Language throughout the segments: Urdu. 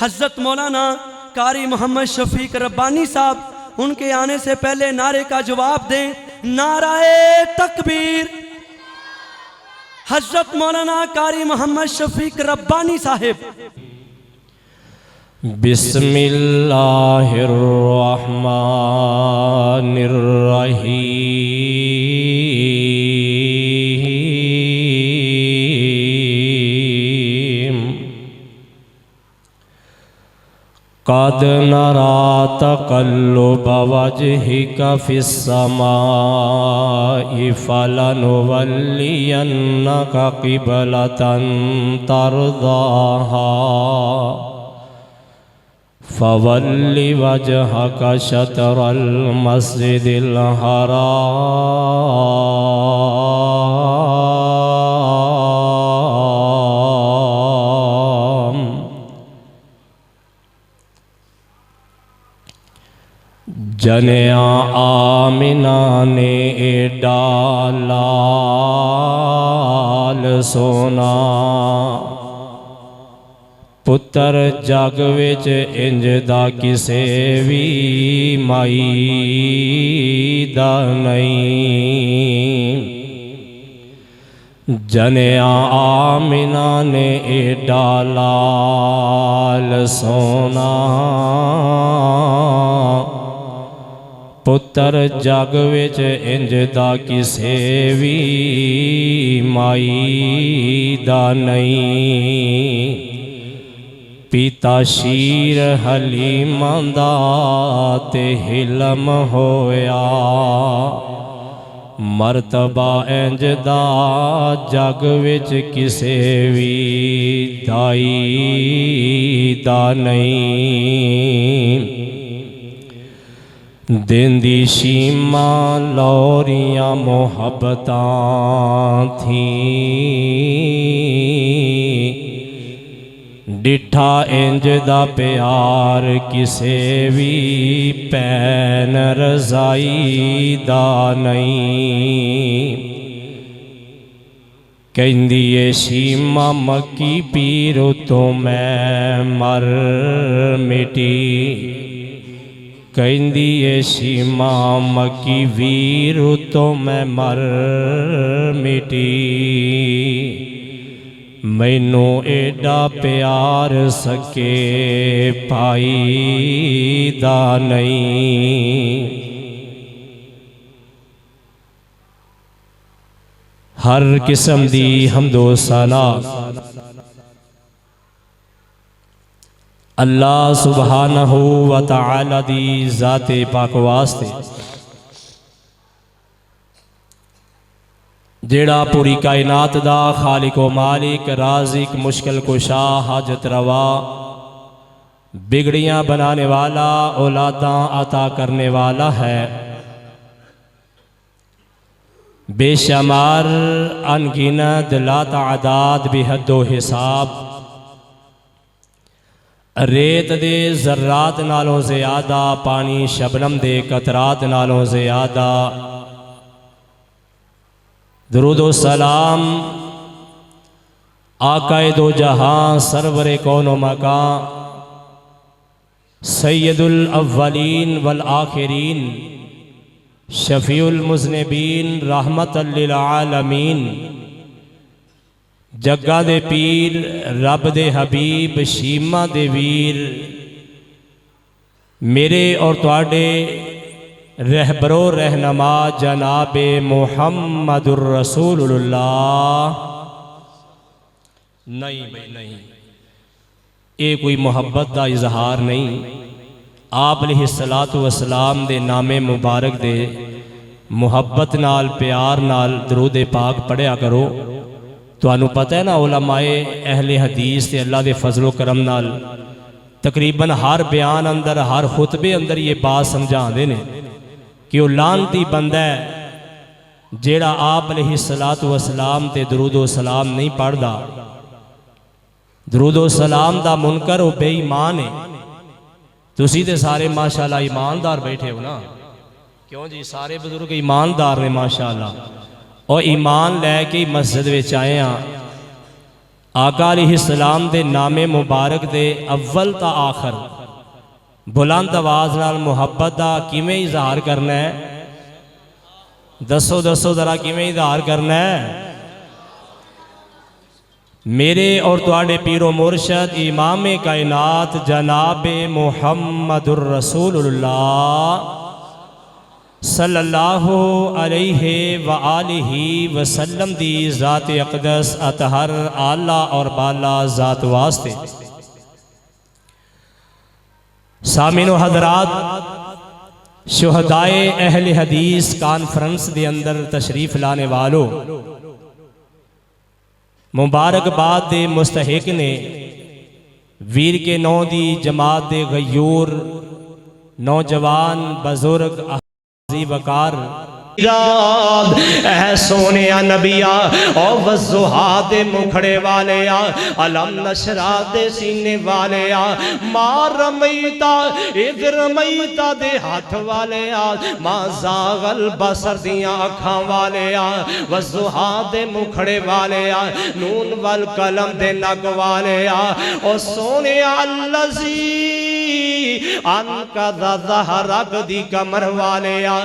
حضرت مولانا قاری محمد شفیق ربانی صاحب ان کے آنے سے پہلے نعرے کا جواب دیں، نعرہ تکبیر۔ حضرت مولانا قاری محمد شفیق ربانی صاحب۔ بسم اللہ الرحمن الرحیم۔ قد نرى تقلب وجهك في السماء فلنولينك قبلة ترضاها فول وجهك شطر المسجد الحرام۔ جنیا آمنہ نے ڈالال سونا، پتر جگ وچ انج دا کسے وی مائی دا نہیں۔ جنیا آمنہ نے ڈالال سونا، پتر جگ وچ انج دا کسے وی مائی دا نہیں۔ پیتا شیر حلیم دا تے حلم ہویا، مرتبہ انج دا جگ وچ کسے وی دائی دا نہیں۔ دن دی شیمہ لوریاں محبتاں تھیں، ڈٹھا انج دا پیار کسے وی پین رضائی دا نہیں۔ کہندی شیمہ مکی پیرو تو میں مر مٹی، کہندی شیمہ مکی ویرو تو میں مر مٹی۔ مینوں ایڈا پیار سکے پائی دا نہیں۔ ہر قسم دی حمد و ثنا اللہ سبحانہ و تعالی دی ذات پاک واسطے، جیڑا پوری کائنات دا خالق و مالک، رازق، مشکل کشا، حاجت روا، بگڑیاں بنانے والا، اولاداں عطا کرنے والا ہے۔ بے شمار انگنت لا تعداد بے حد و حساب، ریت دے ذرات نالوں زیادہ، پانی شبنم دے قطرات نالوں زیادہ۔ درود و سلام آقا دو جہاں، سرور کون و مکان، سید الاولین والآخرین، شفیع المذنبین، رحمت للعالمین، جگہ دے پیر، رب دے حبیب، شیمہ دے ویر، میرے اور تواڈے رہبر و رہنما جناب محمد الرسول اللہ۔ نہیں بھائی نہیں، یہ کوئی محبت دا اظہار نہیں۔ آپ علیہ السلام دے نام مبارک دے محبت نال، پیار نال درود پاک پڑھیا کرو۔ تو انہوں پتہ ہے نا، علماء اہل حدیث تے اللہ دے فضل و کرم نال تقریباً ہر بیان اندر، ہر خطبے اندر یہ بات سمجھا دے نے کہ وہ لعنتی بندہ ہے جیڑا آپ علیہ السلام تے درود و سلام نہیں پڑھدا۔ درود و سلام دا منکر وہ بے ایمان ہے۔ تسی تے سارے ماشاءاللہ ایماندار بیٹھے ہو نا، کیوں جی؟ سارے بزرگ ایماندار نے ماشاءاللہ، اور ایمان لے کے مسجد وچ آئے ہاں۔ آقا علیہ السلام دے نام مبارک دے اول تا آخر بلند آواز نال محبت دا کیویں اظہار کرنا ہے؟ دسو دسو ذرا کیویں اظہار کرنا ہے؟ میرے اور تواڈے پیر و مرشد امام کائنات جناب محمد الرسول اللہ صلی اللہ علیہ وآلہ وسلم دی ذات اقدس اطہر اعلیٰ اور بالا ذات واسطے سامعین و حضرات، شہدائے اہل حدیث کانفرنس دے اندر تشریف لانے والو، مبارکباد دے مستحق نے ویر کے نو دی جماعت دے غیور نوجوان بزرگ احاظی وقار اے سونیا نبیا او وضحا دے مکھڑے والیا علم نشرا دے سینے والیا ماں رمیتا اذ رمیتا دے ہاتھ والیا ماں زاغل بسر دیاں اکھاں والیا وضحا دے مکھڑے والیا نون والقلم دے نگ والیا او سونیا اللذی انکا دا ظہرک دی کمر والیا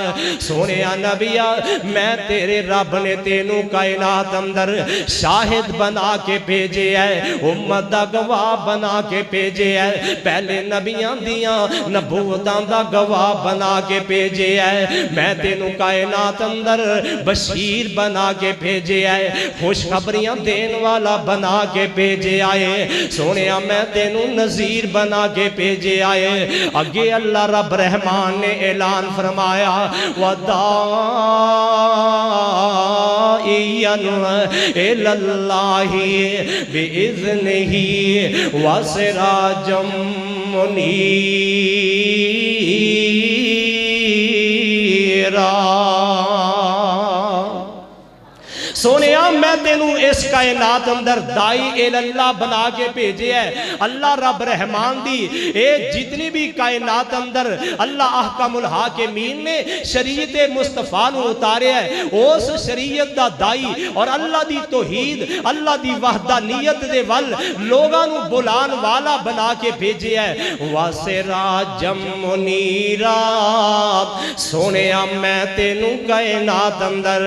سونیا نبی میں تیرے رب نے تینوں کائنات اندر شاہد بنا کے بھیجے ہے، امت دا گواہ بنا کے بھیجے ہے، پہلے نبیاں دیاں نبوتاں دا گواہ بنا کے بھیجے ہے، میں تینوں کائنات اندر بشیر بنا کے بھیجے ہے، خوشخبریاں دین والا بنا کے بھیجے آئے، سونیا میں تینوں نذیر بنا کے بھیجے آئے۔ اگے اللہ رب رحمان نے اعلان فرمایا وَدَاعِيًّا إِلَى اللَّهِ بِإِذْنِهِ وَسِرَاجًا مُنِيرًا۔ سونیا میں تینوں اس کائنات اندر دائی اللہ بنا کے بھیجے ہے۔ اللہ رب رحمان دی اے جتنی بھی کائنات اندر اللہ احکم الحاکمین نے شریعت مصطفیٰ نو اتارے ہے، اس شریعت دا دائی اور اللہ دی توحید اللہ دی وحدانیت دے ول لوگاں نو بلان والا بنا کے بھیجے ہے۔ وَسِرَاجًا مُنِيرًا، سونیا میں تینوں کائنات اندر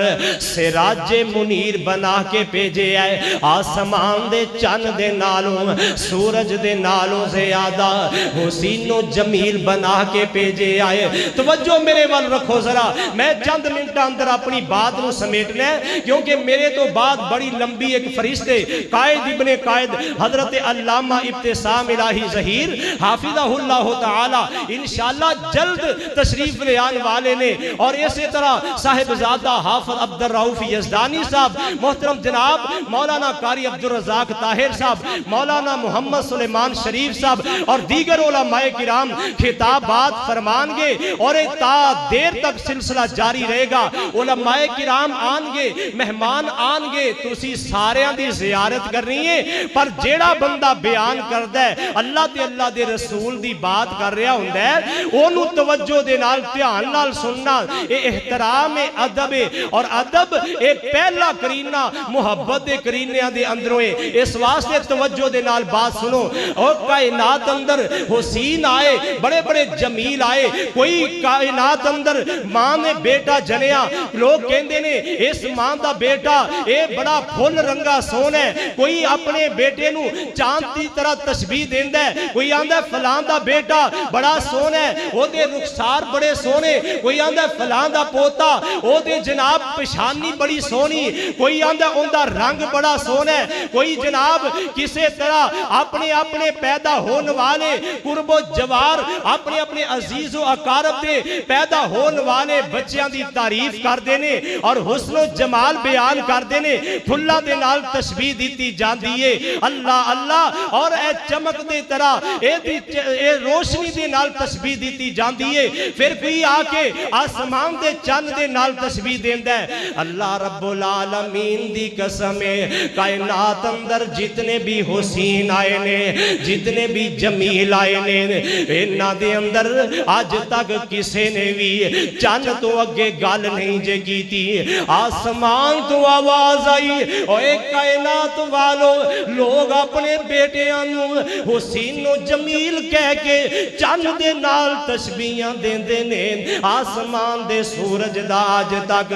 سراج منیر بنا کے بھیجے ہے، آسمان دے چند دے نالوں سورج دے نالوں زیادہ حسین و جمیل بنا کے بھیجے آئے۔ توجہ میرے وال رکھو ذرا، میں چند منٹ اندر اپنی بات نو سمیٹنا ہے کیونکہ میرے تو بات بڑی لمبی ایک فرشتے قائد ابن قائد حضرت علامہ ابتسام الہی ظہیر حافظہ اللہ تعالی انشاءاللہ جلد تشریف لے آنے والے نے، اور اسی طرح صاحبزادہ حافظ عبدالرؤف یزدانی صاحب، محترم جناب مولانا قاری عبدالرزاق طاہر صاحب، مولانا محمد سلیمان شریف صاحب اور دیگر علماء کرام خطابات فرمان گے، اور تا دیر تک سلسلہ جاری رہے گا۔ علماء کرام آن گے، مہمان آن گے، تسی سارے دی زیارت کرنی ہے، پر جیڑا بندہ بیان کردہ ہے اللہ دے رسول دی بات کر رہا ہوندہ ہے، انہوں توجہ دے نال دھیان نال سننا، اے احترام ادب اور ادب اے پہلا کرینہ محبت دے کرینیاں دے اندروں ہے، اس واسطے توجہ دے نال بات سنو۔ اور کائنات اندر حسین آئے، بڑے بڑے جمیل آئے، کوئی کائنات اندر ماں نے بیٹا جنیا، لوگ کہندے نے اس ماں دا بیٹا اے بڑا پھول رنگا سون ہے، کوئی اپنے بیٹے نو چاند دی طرح تشبیہ دیندہ ہے، کوئی آندہ فلان دا بیٹا بڑا سون ہے، وہ دے رخسار بڑے سونے، کوئی آندہ فلان دا پوتا وہ دے جناب پشانی بڑی سونی، کوئی آندہ اندہ رنگ بڑا سونا ہے، کوئی جناب کسے طرح اپنے پیدا ہونے والے قرب و جوار اپنے عزیز و اقارب دے پیدا ہونے والے بچیاں دی تعریف کر دینے اور حسن و جمال بیان کر دینے، پھلا دے نال تشبیہ دیتی جان دیئے اللہ اللہ، اور اے چمک دے طرح اے روشنی دے نال تشبیہ دیتی جان دیئے، پھر کوئی آکے آسمان دے چند دے نال تشبیہ دیندہ ہے۔ اللہ رب العالمین حسین دی قسم ہے کائنات اندر جتنے بھی حسین آئے نے جتنے بھی جمیل آئے نے انہاں دے اندر آج تک کسے نے بھی چند تو اگے گل نہیں جے کیتی آسمان تو آواز آئی اور ایک کائنات والو لوگ اپنے بیٹیاں نو حسین و جمیل کہہ کے چند دے نال تشبیہاں دیندے نے آسمان دے سورج دا آج تک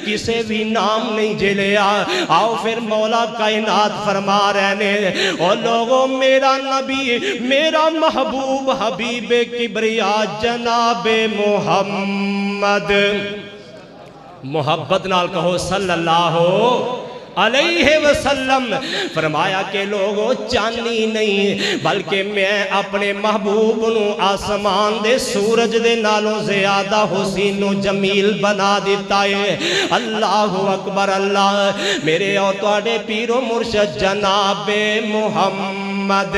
کسے بھی نام نہیں جے لیا آؤ پھر مولا کائنات فرما رہنے اور لوگوں میرا نبی میرا محبوب حبیب کبریا جناب محمد محبت نال کہو صلی اللہ علیہ وسلم فرمایا کہ لوگوں چانی نہیں بلکہ میں اپنے محبوب نو آسمان دے سورج دے نالوں زیادہ حسین و جمیل بنا دیتا ہے اللہ اکبر اللہ میرے اور تواڈے پیر و مرشد جناب محمد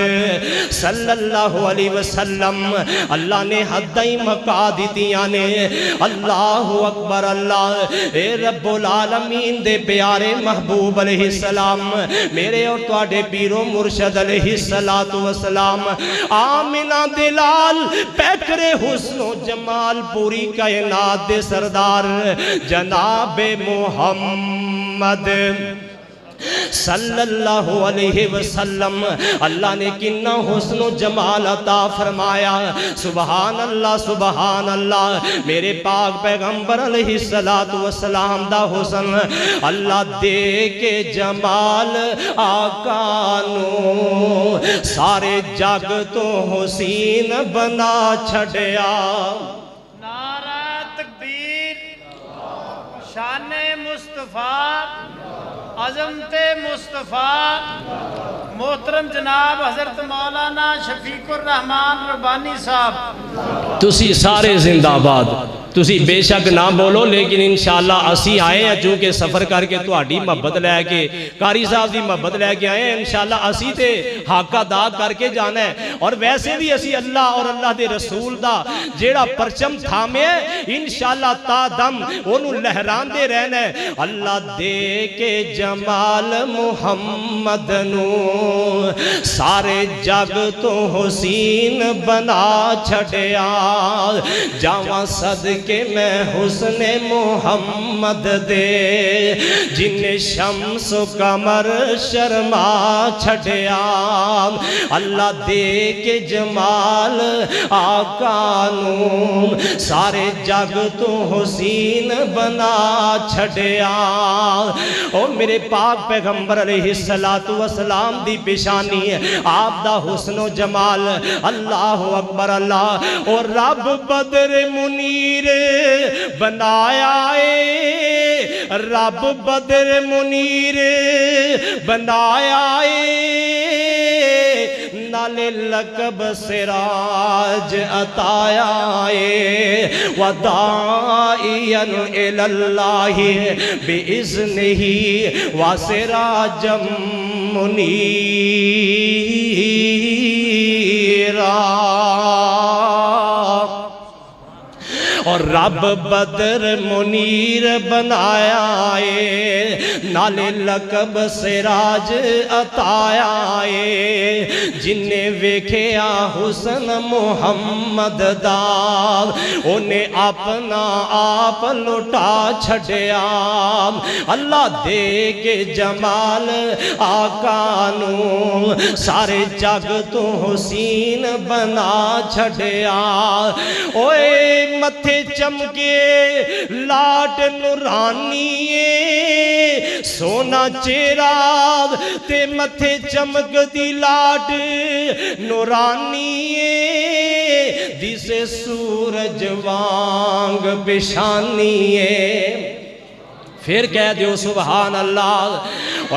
صلی اللہ علیہ وسلم اللہ نے حدیں مکا دیتیاں نے اللہ اکبر اللہ اے رب العالمین دے پیارے محبوب علیہ السلام میرے اور تواڈے پیر و مرشد علیہ السلام آمنہ دلال پیکرے حسن و جمال پوری کائنات دے سردار جناب محمد صلی اللہ علیہ وسلم اللہ نے کنا حسن و جمال عطا فرمایا سبحان اللہ میرے پاک پیغمبر علیہ السلام دا حسن اللہ دے کے جمال آقا نو سارے جگ تو حسین بنا چھڑیا نعرہ تکبیر شان مصطفیٰ عظمت مصطفیٰ محترم جناب حضرت مولانا شفیق الرحمان ربانی صاحب تسی سارے زندہ باد تسی بے شک نہ بولو لیکن انشاءاللہ اسی آئے ہیں چونکہ سفر کر کے تہاڈی محبت لے کے قاری صاحب دی محبت لے کے آئے ہیں انشاءاللہ اسی تے حق ادا کر کے جانا ہے اور ویسے بھی اسی اللہ اور اللہ دے رسول دا جیڑا پرچم تھامے انشاءاللہ تا دم انہوں لہران دے رہنا ہے اللہ دے کے جمال محمد نو سارے جگ تو حسین بنا چھڑیا جاواں صدقے کہ میں حسن محمد دے جن شمس و قمر شرما چھڑیا اللہ دے کے جمال آقا نو سارے جگ تو حسین بنا چھڑیا او میرے پاک پیغمبر علیہ السلام دی پیشانی ہے آپ دا حسن و جمال اللہ اکبر اللہ اور رب بدر منیر بنایا اے رب بدر منیر بنایا اے نالے لقب سراج عطایا اے ودائین الاللہ بِإِذْنِهِ وَسِرَاجًا مُنِيرًا اور رب بدر منیر بنایا اے نالے لقب سراج عطایا اے جن نے ویکھیا حسن محمد دا انہیں اپنا آپ لٹا چھڑیا اللہ دے کے جمال آقا نو سارے جگ تو حسین بنا چھڑیا اوے متھے چمکے لاٹ نورانی سونا چہرہ تے متھے چمک دی لاٹ نورانی جسے سورج وانگ بشانی پھر کہہ دیو سبحان اللہ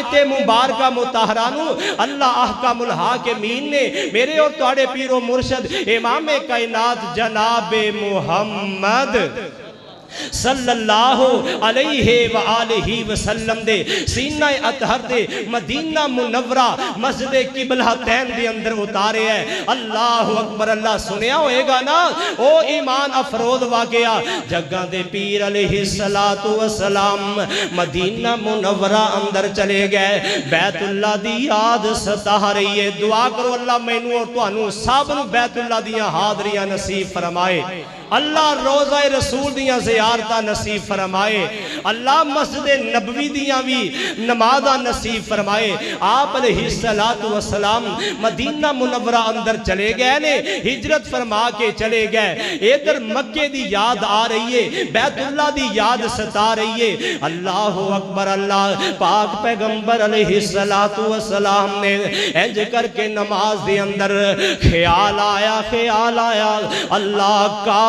آیت مبارکہ متحرانو اللہ احکم الحاکمین نے میرے اور تواڈے پیر و مرشد امام کائنات جناب محمد صلی اللہ علیہ وآلہ وسلم دے سینہ اطہر دے مدینہ منورہ مسجد قبلہ تین دے اندر اتارے ہے۔ اللہ اکبر، اللہ سنیا ہوئے گا نا او ایمان افروز واقعہ جگہ دے پیر علیہ السلام مدینہ منورہ اندر چلے گئے، بیت اللہ دی یاد ستا رہی ہے۔ دعا کرو اللہ مینوں اور تانوں سب نوں بیت اللہ دیاں حاضریاں نصیب فرمائے، اللہ روزہ رسول دیاں زیارتہ نصیب فرمائے، اللہ مسجد نبوی دیاں بھی نمازہ نصیب فرمائے۔ آپ علیہ السلام مدینہ منورہ اندر چلے گئے نے، ہجرت فرما کے چلے گئے، ادھر مکے دی یاد آ رہی ہے، بیت اللہ دی یاد ستا رہی ہے۔ اللہ اکبر، اللہ پاک پیغمبر علیہ السلام نے انج کر کے نماز دے اندر خیال آیا اللہ کا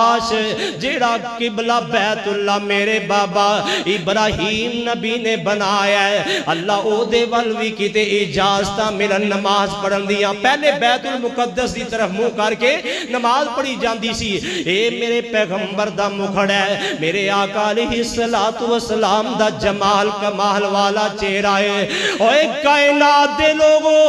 جیڑا قبلہ بیت اللہ میرے بابا ابراہیم نبی نے بنایا ہے، اللہ او دے والوی کی تے اجازتہ ملن نماز پڑھن دیا۔ پہلے بیت المقدس دی طرف منہ کر کے نماز پڑھی جاندی سی، اے میرے پیغمبر دا مکھڑ ہے، میرے آقا علیہ السلام دا جمال کمال والا چہرہ ہے، اوے کائنات دے لوگو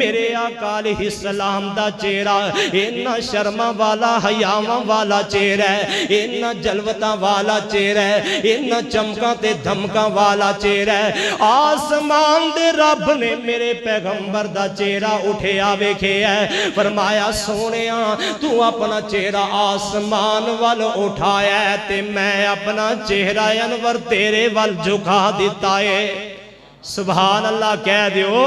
میرے آقا علیہ السلام دا چہرہ اینا شرما والا حیاواں والا چہرہ ہے، اینا جلوتاں والا چہرہ ہے، اینا چمکاں تے دھمکاں والا چہرہ ہے۔ آسمان دے رب نے میرے پیغمبر دا چہرہ اٹھے آوے کھے ہے، فرمایا سونیاں تو اپنا چہرہ آسمان وال اٹھایا ہے تے میں اپنا چہرہ انور تیرے وال جھکا دیتا ہے۔ سبحان اللہ کہہ دیو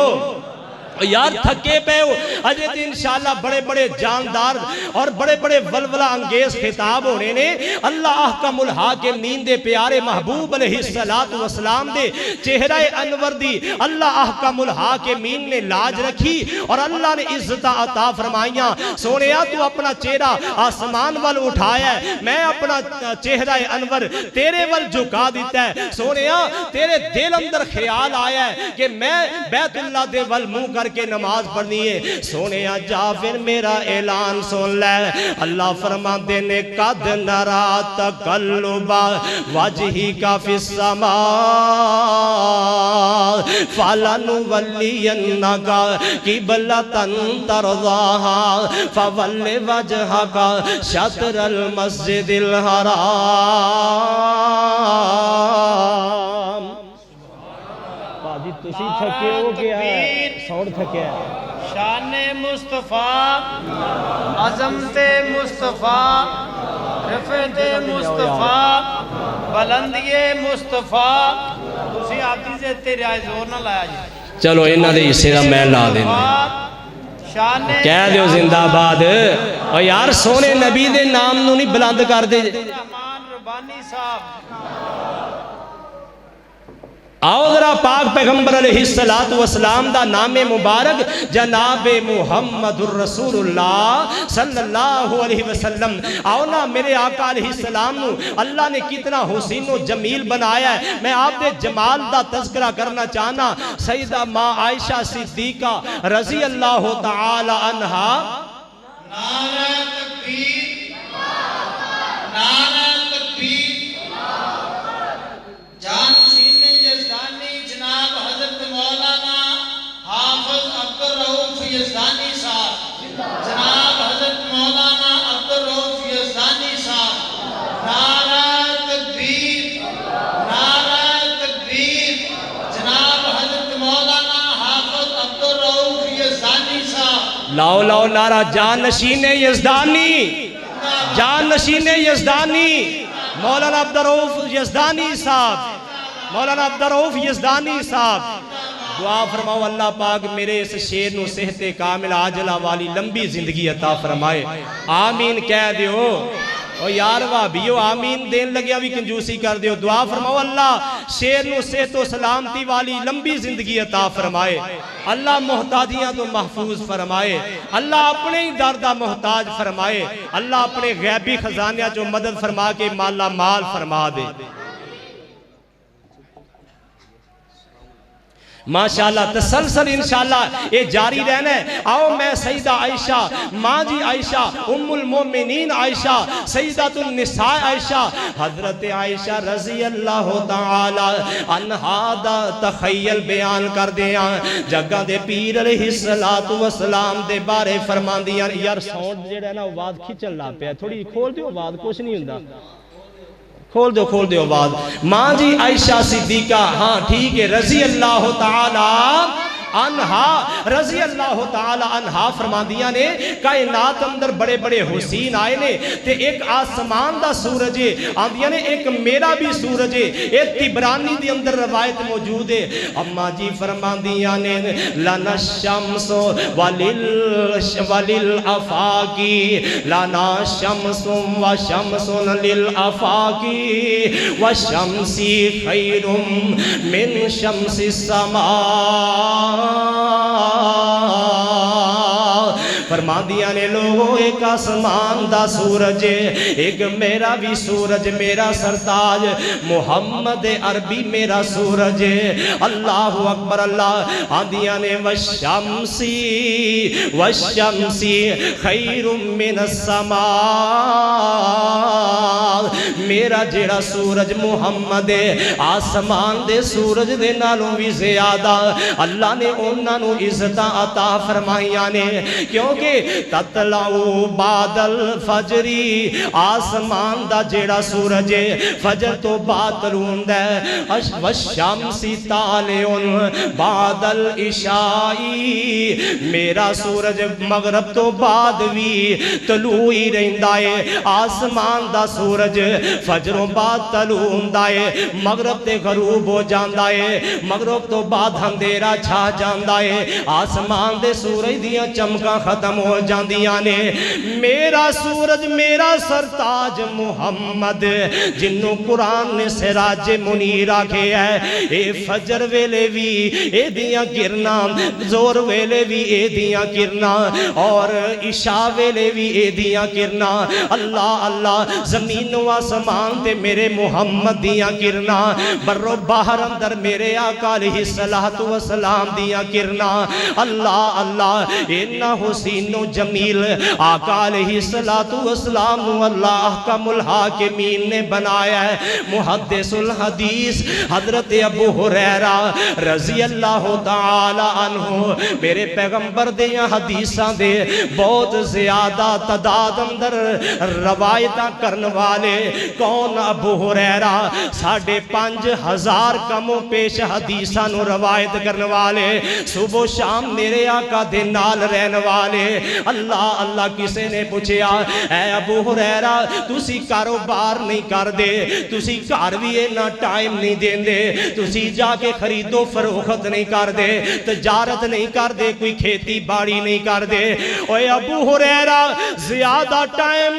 یار، تھکے پہ ہو اجے تے انشاءاللہ بڑے بڑے جاندار اور بڑے بڑے ولولہ انگیز خطاب ہونے نے۔ اللہ احکم الحاکمین دے پیارے محبوب علیہ السلام دے چہرہ انور دی اللہ احکم الحاکمین نے لاج رکھی اور اللہ نے عزت عطا فرمائیاں۔ سونیا تو اپنا چہرہ آسمان وال اٹھایا ہے، میں اپنا چہرہ انور تیرے وال جھکا دیتا ہے۔ سونیا تیرے دل اندر خیال آیا ہے کہ میں بیت اللہ دے وال منہ کر کے نماز پڑھنی ہے، سونے جا پھر میرا اعلان سن لے۔ اللہ فرماتے نے قد نرا تقلب وجہک فی السماء فلنولینک قبلۃ ترضاها فول وجہک شطر المسجد الحرام۔ باجی تسی تھکے ہو گیا ہے، سوڑ تھکے ہے۔ شان مصطفیٰ، عظمت مصطفیٰ، رفعت مصطفیٰ، بلندی مصطفیٰ۔ تسی آتی سے تیرے آئے زور نہ لایا جی، چلو انہاں دے حصے دا میں لا دینا، کہہ دیو زندہ باد۔ اور یار سونے نبی دے نام نو نہیں بلند کر دے۔ رحمان ربانی صاحب آؤ ذرا پاک پیغمبر علیہ السلام دا نام مبارک جناب محمد الرسول اللہ صلی اللہ علیہ وسلم۔ آؤ نا میرے آقا علیہ السلام نو اللہ نے کتنا حسین و جمیل بنایا ہے۔ میں آپ دے جمال دا تذکرہ کرنا چاہنا، سیدہ ماں عائشہ صدیقہ رضی اللہ تعالی عنہا۔ نعرہ تکبیر، نعرہ تکبیر، جانشین یزدانی جناب حضرت مولانا حافظ عبدالرؤوف یزدانی صاحب، جناب حضرت مولانا عبدالرؤوف یزدانی صاحب، نعرہ تکبیر، نعرہ تکبیر، جناب حضرت مولانا حافظ عبدالرؤوف یزدانی صاحب۔ لاؤ لاؤ نعرہ جانشین یزدانی، جانشین یزدانی مولانا عبدالرؤوف یزدانی صاحب، مولانا عبدالرؤوف یزدانی صاحب۔ دعا فرماؤ اللہ پاک میرے اس شیر نو صحت کامل عاجلہ والی لمبی زندگی عطا فرمائے، آمین کہہ دیو۔ اور یار وہابیو آمین دین لگیا بھی کنجوسی کر دیو۔ دعا فرماؤ اللہ شیر نو صحت و سلامتی والی لمبی زندگی عطا فرمائے، اللہ محتاجیاں تو محفوظ فرمائے، اللہ اپنے ہی دردہ محتاج فرمائے، اللہ اپنے غیبی خزانیہ جو مدد فرما کے مالا مال فرما دے۔ ماشاءاللہ تسلسل انشاءاللہ یہ جاری رہنا ہے. آؤ میں سیدہ عائشہ ماں جی عائشہ ام المومنین عائشہ سیدۃ النساء عائشہ حضرت عائشہ رضی اللہ تعالی عنہا دا تخیل بیان کر دیاں جگہ دے پیر علیہ السلام دے بارے فرماندیاں. یار ساؤنڈ جڑا ہے نا آواز کھچن لا پیا تھوڑی کھول دیو آواز کچھ نہیں ہوندا کھول دیو آواز. ماں جی عائشہ صدیقہ ہاں ٹھیک ہے رضی اللہ تعالی عنہا رضی اللہ تعالی عنہا فرماندیاں نے کائنات اندر بڑے بڑے حسین آئے نے تے ایک آسمان دا سورج ہے آندیاں نے ایک میرا بھی سورج ہے. ایک تبرانی دی اندر روایت موجود ہے. اما جی فرماندیاں نے لنا الشمس وللافاقی لنا شمس و شمس للافاقی وشمسی خیر من شمس السماء. فرما دیا نے لوگوں ایک آسمان دا سورج ایک میرا بھی سورج میرا سرتاج محمد عربی میرا سورج. اللہ اکبر. اللہ آدیا نے والشمسی خیر من السماء. میرا جیڑا سورج محمد آسمان دے سورج دے نالوں بھی زیادہ اللہ نے انہاں نو عزتاں عطا فرمائیاں نے کیونکہ تطلعو بعد الفجری آسمان دا جیڑا سورج فجر تو بعد طلوع ہے. والشمس طالع بعد العشائی میرا سورج مغرب تو بعد بھی طلوع ہی رہندا ہے. آسمان دا سورج فجروں بعد طلوع ہوندا ہے مغرب تے غروب ہو جاندا ہے مغرب تو بعد اندھیرا چھا جاندا ہے آسمان دے سورج دیاں چمکاں ختم ہو جاندیاں نے. میرا سورج میرا سرتاج محمد جنوں قرآن نے سراج منیر آکھے ہے اے فجر ویلے بھی اے دیاں گرنا زور ویلے بھی اے دیاں گرنا اور عشاء ویلے بھی اے دیاں گرنا. اللہ اللہ زمین و آسمان تے میرے محمد دیاں گرنا برو باہر اندر میرے آقا علیہ السلام دیاں گرنا. اللہ اللہ انہا حسین و جمیل آقا علیہ السلام اللہ احکم الحاکمین نے بنایا ہے. محدث الحدیث حضرت ابو ہریرہ رضی اللہ تعالی عنہ میرے پیغمبر دیاں حدیثاں دے بہت زیادہ تعداد اندر روایتاں کرن والے کون ابو ہریرہ 5,500 کموں پیش حدیثاں نو روایت کرن والے صبح و شام میرے آقا دے نال رہن والے. اللہ اللہ کسے نے پوچھیا اے ابو ہریرہ تسی کاروبار نہیں کر دے تسی گھر بھی اینا ٹائم نہیں دین دے تسی جا کے خرید و فروخت نہیں کر دے تجارت نہیں کر دے کوئی کھیتی باڑی نہیں کر دے. اوے ابو ہریرہ زیادہ ٹائم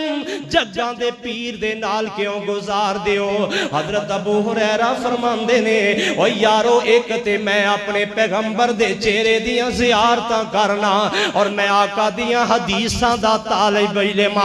جگاں دے پیر دے نال کیوں گزار دیو. حضرت ابو ہریرہ فرماندے نے او یارو ایک تے میں اپنے پیغمبر دے چہرے دیاں زیارتاں کرنا اور میں آقا دیاں حدیثاں دا طالب علم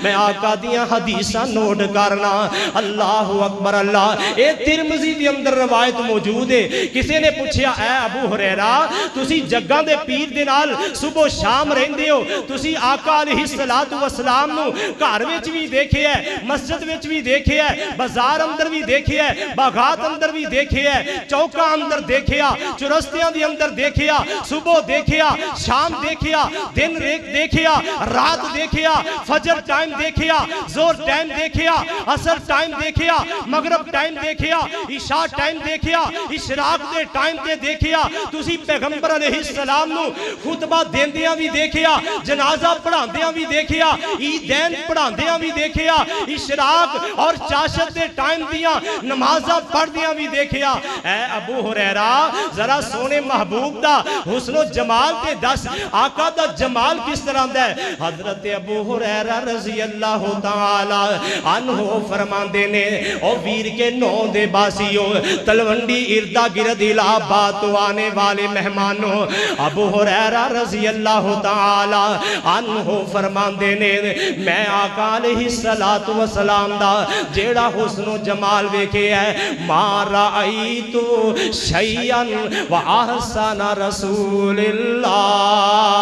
میں آقا دیاں حدیثاں نوٹ کرنا. اللہ اکبر. اللہ اے ترمذی دی اندر روایت موجود ہے کسی نے پوچھیا اے ابو ہریرہ تسی جگاں دے پیر دے نال صبح و شام رہندے ہو تسی آقا علیہ السلام نو گھر وچ بھی دیکھے ہے مسجد وچ بھی دیکھے ہے بازار اندر بھی دیکھے ہے باغات اندر بھی دیکھے ہے چوکاں اندر دیکھیا چرستیاں دی اندر دیکھیا صبح دیکھیا شام دیکھیا دن دیکھیا رات دیکھیا فجر ٹائم دیکھیا زور ٹائم دیکھیا عصر ٹائم دیکھیا مغرب ٹائم دیکھیا عشاء ٹائم دیکھیا اشراق دے ٹائم تے دیکھیا تسی پیغمبر علیہ السلام نو خطبہ دیندیاں بھی دیکھیا جنازہ پڑھاندیاں بھی دیکھیا عیدین پڑھاندیاں بھی دیکھیا اشراق اور چاشت دے ٹائم دیاں نمازہ پڑھ دیاں بھی دیکھیا. اے ابو ہریرہ ذرا سونے محبوب دا حسن و جمال تے دس آقا دا جمال جمال کس طرح دا ہے؟ حضرت ابو ہریرہ رضی اللہ تعالی عنہ فرماندے نے او ویر کے نو دے باسیوں تلونڈی اردہ گرد الہاباد تو آنے والے مہمانوں ابو ہریرہ رضی اللہ تعالی عنہ فرماندے نے میں آقا علیہ السلام دا جیڑا حسن و جمال ویکھے ہے ما رأیتو شیئن و احسن رسول اللہ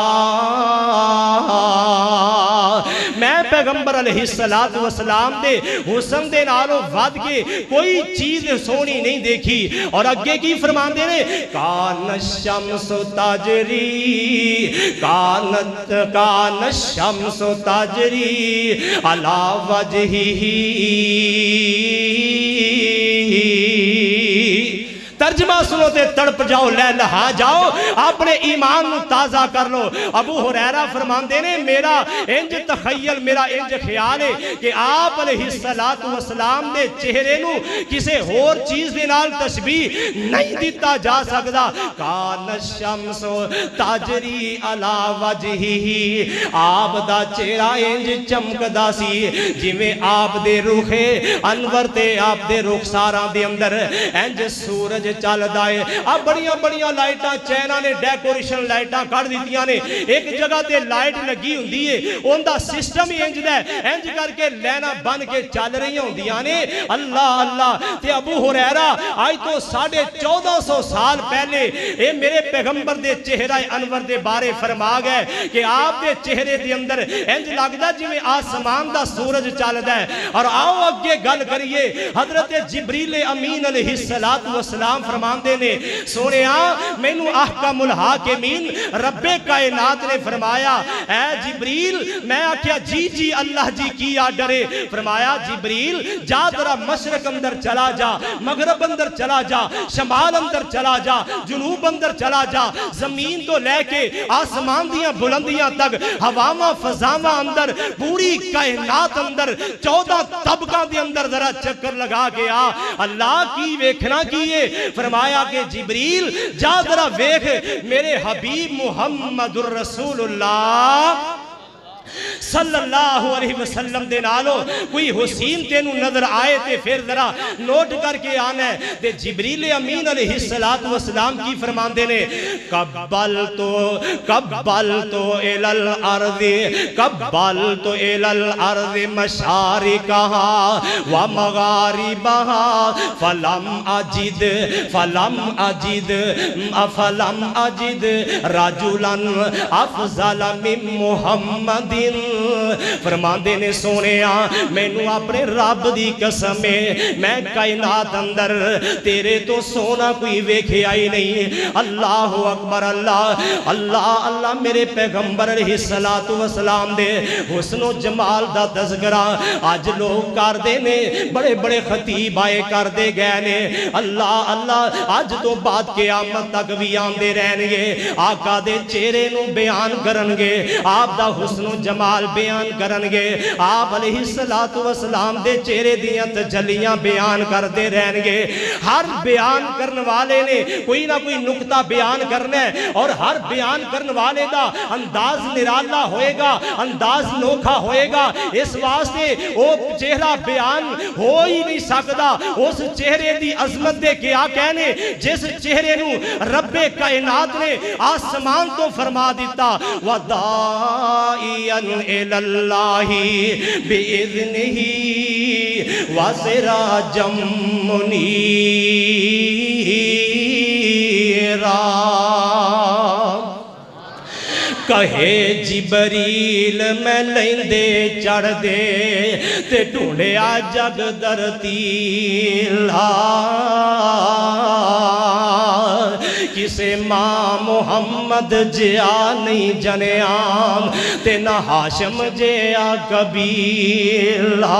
میں پیغمبر علیہ السلام دے حسن دے نالوں ود کے کوئی چیز سونی نہیں دیکھی اور اگے کی فرماندے نے کان الشمس تجری کان الشمس تجری علی وجہہ ترجمہ سنو تے تڑپ جاؤ لے لہا جاؤ اپنے ایمان تازہ کر لو ابو ہریرہ فرماندے نے میرا انج تخیل میرا انج خیال ہے کہ آپ علیہ السلام دے چہرے نو کسے اور چیز دے نال تشبیح نہیں دیتا جا سکدا کان الشمس تجری علی وجہہ آپ دا چہرہ انج چمکدا سی جویں آپ دے روح انور تے آپ دے رخساراں دے اندر انج سورج چل دائے اب بڑیاں لائٹاں چینہ نے ڈیکوریشن لائٹاں کر دیتیاں نے ایک جگہ تے لائٹ لگی ہوں دیئے ان دا سسٹم ہی انج دے انج کر کے لینا بن کے چل رہی ہوں دیاں نے اللہ تے ابو ہریرہ آج تو 1450 سال پہلے اے میرے پیغمبر دے چہرہ انور دے بارے فرما گئے کہ آپ دے چہرے دے اندر انج لگدا جویں آسمان دا سورج چل دے اور آؤ اگے گل کریے حضرت جبریل امین علیہ السلام فرماندے نے سونیا مینو احکم الحاکمین رب کائنات نے فرمایا اے جبریل میں آکھیا جی اللہ جی کیا ڈرے فرمایا جبریل جا ذرا مشرق اندر چلا جا مغرب اندر چلا جا شمال اندر چلا جا جنوب اندر چلا جا زمین تو لے کے آسمان دیاں بلندیاں تک ہواواں فضاواں اندر پوری کائنات اندر 14 طبقاں دے اندر ذرا چکر لگا کے آ اللہ کی ویکھنا کیے فرمایا کہ جبریل جا ذرا ویکھ میرے حبیب محمد الرسول اللہ صلی اللہ علیہ وسلم دے نالو کوئی حسین تینو نظر آئے تے پھر ذرا نوٹ کر کے آنا ہے تے جبریل امین علیہ السلام کی فرماندے نے قبلتو الی الارض مشارقہا و مغاربہا فلم اجد رجلا افضل من محمد فرماندے نے سونیا مینو اپنے رب دی قسم میں کائنات اندر تیرے تو سونا کوئی ویکھے آئی نہیں اللہ اکبر اللہ میرے پیغمبر علیہ السلام دے حسن و جمال دا تذکرہ آج لوگ کر دے نے بڑے خطیب آئے کر دے گئے نے اللہ آج تو بعد قیامت تک بھی آندے رہن گے آقا دے چہرے نو بیان کرن گے آپ دا حسن و جمال بیان کرنگے آپ علیہ السلام دے چہرے دیاں تجلیاں بیان کر دے رہنگے ہر بیان کرن والے نے کوئی نہ کوئی نکتہ بیان کرنا ہے اور ہر بیان کرن والے دا انداز نرالا ہوئے گا انداز نوکھا ہوئے گا اس واسطے وہ چہرہ بیان ہو ہی نہیں سکتا اس چہرے دی عظمت دے کیا کہنے جس چہرے نو رب کائنات نے آسمان تو فرما دیتا وَدَائِيًا إِلَى اللَّهِ بِإِذْنِهِ وَسِرَاجًا مُنِيرًا کہے جبریل میں لیندے چڑھ دے تے ڈھونڈیا جگ درتیلا کسے ماں محمد جیا نہیں جنیام تے نہ ہاشم جیا قبیلہ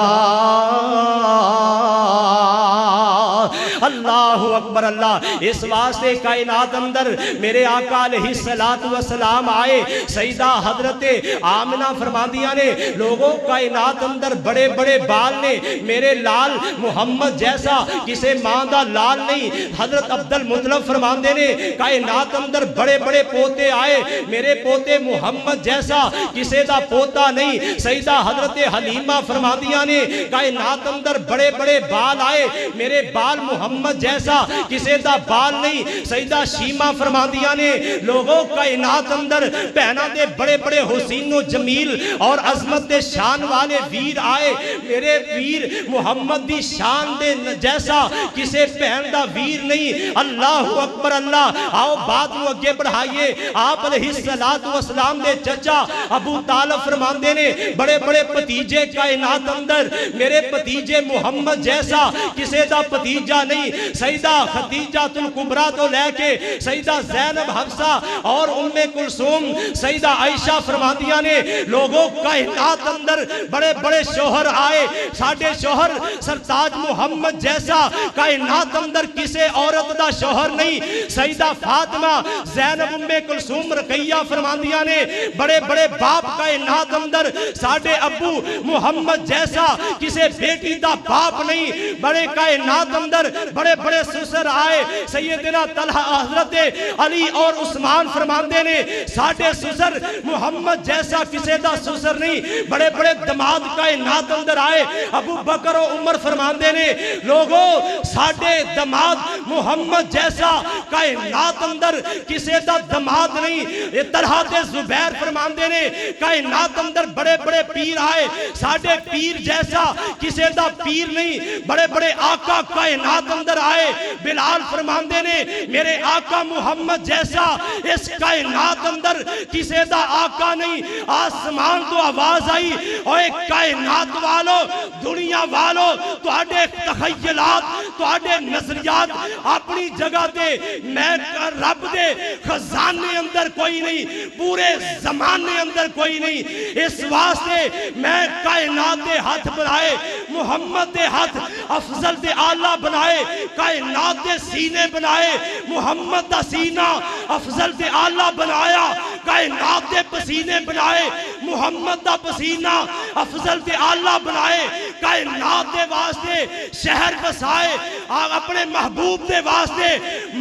اللہ اکبر اللہ۔ اس واسطے کائنات اندر میرے آقا علیہ السلام آئے، سیدہ حضرت آمنہ فرماندیاں نے لوگوں کائنات اندر بڑے بڑے بال نے، میرے لال محمد جیسا کسے ماں دا لال نہیں۔ حضرت عبد المطلب فرماندے نے کائنات اندر بڑے بڑے پوتے آئے، میرے پوتے محمد جیسا کسے دا پوتا نہیں۔ سیدہ حضرت حلیمہ فرماندیاں نے کائنات اندر بڑے بڑے بال آئے، میرے بال محمد جیسا کسے دا بال نہیں۔ سیدہ شیمہ فرماندیاں نے لوگوں کائنات اندر پہنا دے بڑے بڑے حسین و جمیل اور عظمت دے شان والے ویر آئے، میرے ویر محمد دی شان دے جیسا کسے پہن دا ویر نہیں۔ اللہ اکبر اللہ۔ آؤ بات نو اگے بڑھائیے، آپ علیہ السلام دے چچا ابو طالب فرماندے نے بڑے بڑے پتیجے کائنات اندر، میرے پتیجے محمد جیسا کسے دا پتیجا نہیں۔ سیدہ خدیجہ الکبریٰ تو لے کے سیدہ زینب حفصہ اور ام کلثوم سیدہ عائشہ فرماندیاں نے لوگوں کائنات اندر بڑے بڑے شوہر آئے، ساڑھے شوہر سرتاج محمد جیسا کائنات اندر کسے عورت دا شوہر نہیں۔ سیدہ فاطمہ زینب ام کلثوم رقیہ فرماندیاں نے بڑے بڑے باپ کائنات اندر ساڑھے ابو محمد جیسا کسے بیٹی دا باپ نہیں۔ بڑے کائنات اندر بڑے بڑے سسر آئے، سیدنا طلحہ حضرت علی اور عثمان فرماندے نے ساڑھے سسر محمد جیسا کسے دا سسر نہیں۔ بڑے بڑے دماد کائنات اندر آئے، ابو بکر و عمر فرماندے نے لوگوں ساڑھے دماد محمد جیسا کائنات اندر کسے دا دماد نہیں۔ طلحہ زبیر فرماندے نے کائنات اندر بڑے بڑے پیر آئے، ساڑھے پیر جیسا کسے دا پیر نہیں۔ بڑے بڑے آقا کائنات اندر آئے، بلال فرماندے نے میرے آقا محمد جیسا اس کائنات اندر کسے دا آقا نہیں۔ آسمان تو آواز آئی، اوے کائنات والو، دنیا والو، تو آڈے تخیلات، تو آڈے نظریات اپنی جگہ دے، میں رب دے خزانے اندر کوئی نہیں، پورے زمانے اندر کوئی نہیں۔ اس واسطے میں کائنات دے ہاتھ بنائے، محمد دے ہاتھ افضل دے آلہ بنائے، کائنات دے سینے بنائے، محمد دا سینہ افضل دے آلہ بنایا، کائنات دے پسینے بنائے، محمد دا پسینہ افضل دے آلہ بنائے، کائنات دے واسطے شہر بسائے، اپنے محبوب دے واسطے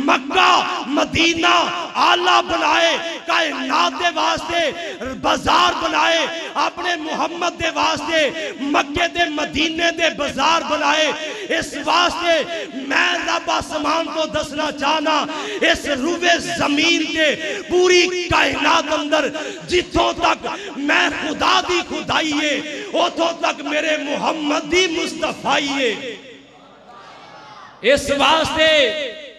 مکہ مدینہ آلہ بنائے، کائنات دے واسطے بازار بنائے، اپنے محمد دے واسطے مکہ دے مدینے دے بازار بنائے۔ اس واسطے میں رب آسمان کو دسنا چاہنا، اس روح زمین کے پوری کائنات اندر جتوں تک میں خدا دی خدائیے اتوں تک میرے محمد دی مصطفیٰ۔ اس واسطے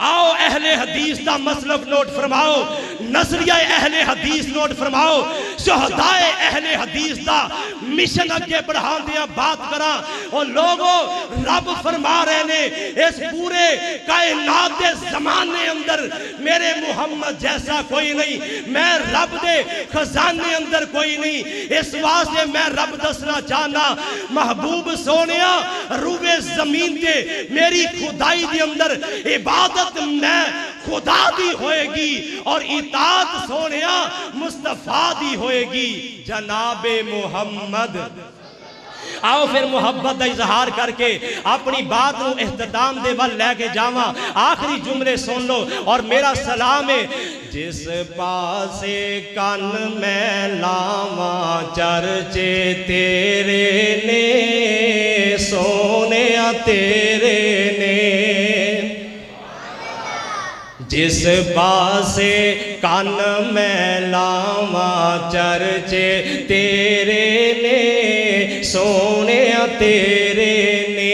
آؤ اہل حدیث دا مسلک نوٹ فرماؤ، نظریہ اہل حدیث نوٹ فرماؤ، شہدائے اہل حدیث دا مشن اگے بڑھان دیا بات کرا۔ اور لوگوں رب فرما رہے نے اس پورے کائنات دے زمانے اندر میرے محمد جیسا کوئی نہیں، میں رب دے خزانے اندر کوئی نہیں۔ اس واسطے میں رب دسنا چاہنا، محبوب سونیا روح زمین دے میری خدائی دے اندر عبادت میں خدا دی ہوئے گی اور اطاعت سونیا مصطفیٰ دی ہوئے گی، جناب محمد۔ آؤ پھر محبت دا اظہار کر کے اپنی بات نو اختتام دے ول لے کے جاواں۔ آخری جملے سن لو اور میرا سلام ہے۔ جس پاسے کن میں لاواں چرچے تیرے نے، سونیا تیرے نے، جس پاسے کن میں لاواں چرچے تیرے نے، سونیا تیرے نے،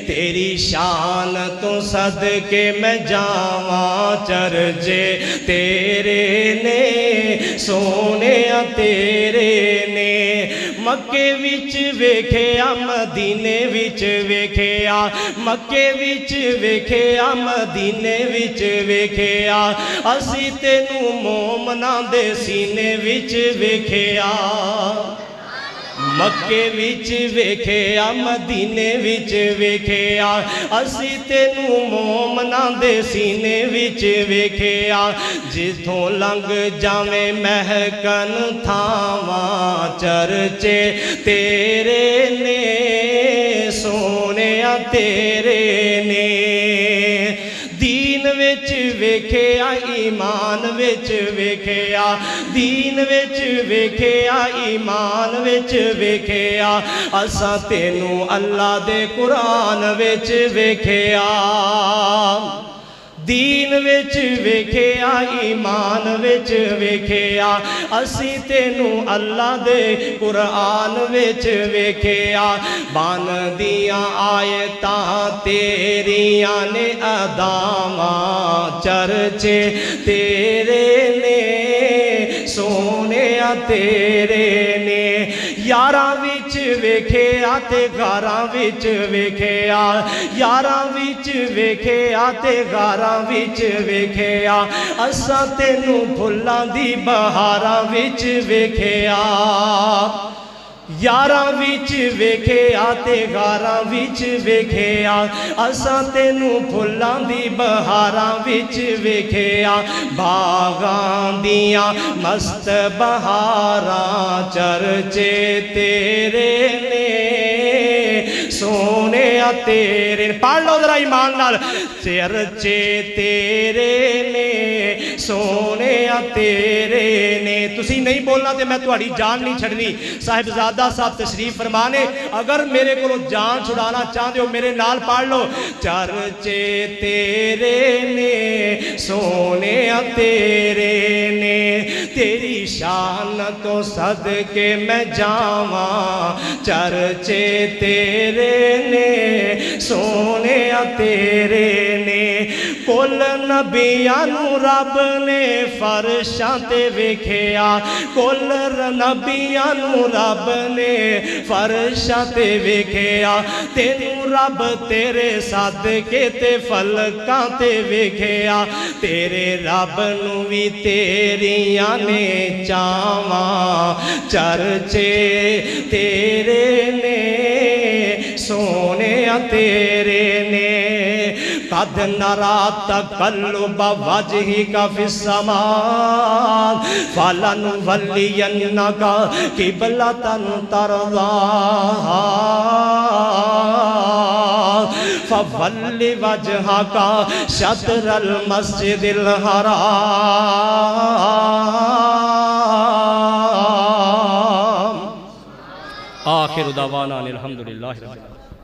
تیری شان تو صدقے میں جاواں چرچے تیرے نے، سونیا تیرے نے۔ مکے وچ ویکھیا مدینے وچ ویکھیا، مکے وچ ویکھیا مدینے وچ ویکھیا، اسی تینوں مومناں دے سینے وچ ویکھیا۔ مکے وچ ویکھیا مدینے وچ ویکھیا اسی تینوں مومناں دے سینے وچ ویکھیا جتھوں لنگ جاویں مہکن تھاواں چرچے تیرے نے سونیا تیرے نے دین وچ ویکھیا ایمان وچ ویکھیا دین وچ ویکھیا ایمان وچ ویکھیا اساں تینوں اللہ دے قرآن وچ ویکھیا دین وچ ویکھیا ایمان وچ ویکھیا اسی تینوں اللہ دے قرآن وچ ویکھیا بان دیاں آیتاں تیریاں نے اداواں چرچے تیرے نے سونیا تیرے نے یاراں وچ ویکھیا تے غاراں وچ ویکھیا یاراں وچ ویکھیا تے غاراں وچ ویکھیا اساں تینوں پھلاں دی بہاراں وچ ویکھیا یاراں وچ ویکھیا تے غاراں وچ ویکھیا اساں تینوں پھلاں دی بہاراں وچ ویکھیا باغاں دیاں مست بہاراں چرچے تیرے نے سونیا تیرے پڑھ لو ذرا ایمان نال چرچے تیرے نے سونیا تیرے نے تسی نہیں بولنا تے میں تہاڈی جان نہیں چھڑنی صاحبزادہ صاحب تشریف فرمانے اگر میرے کو جان چھڑانا چاہتے ہو میرے نال پڑھ لو چرچے تیرے نے سونیا تیرے نے تیری شان تو صدقے میں جاواں چرچے تیرے نے سونیا تیرے نے کل نبیاں نو رب نے فرشاں تے ویکھیا کل نبیاں نو رب نے فرشاں تے ویکھیا تینوں رب تیرے صدقے تے فلکاں تے ویکھیا تیرے رب نو وی تیریاں نے چاواں چرچے تیرے نے سونیا تیرے نے قد نرى تقلب وجهك في السماء فلنولينك قبلة ترضاها فول وجهك شطر المسجد الحرام آخر دعوانا الحمدللہ رب العالمین.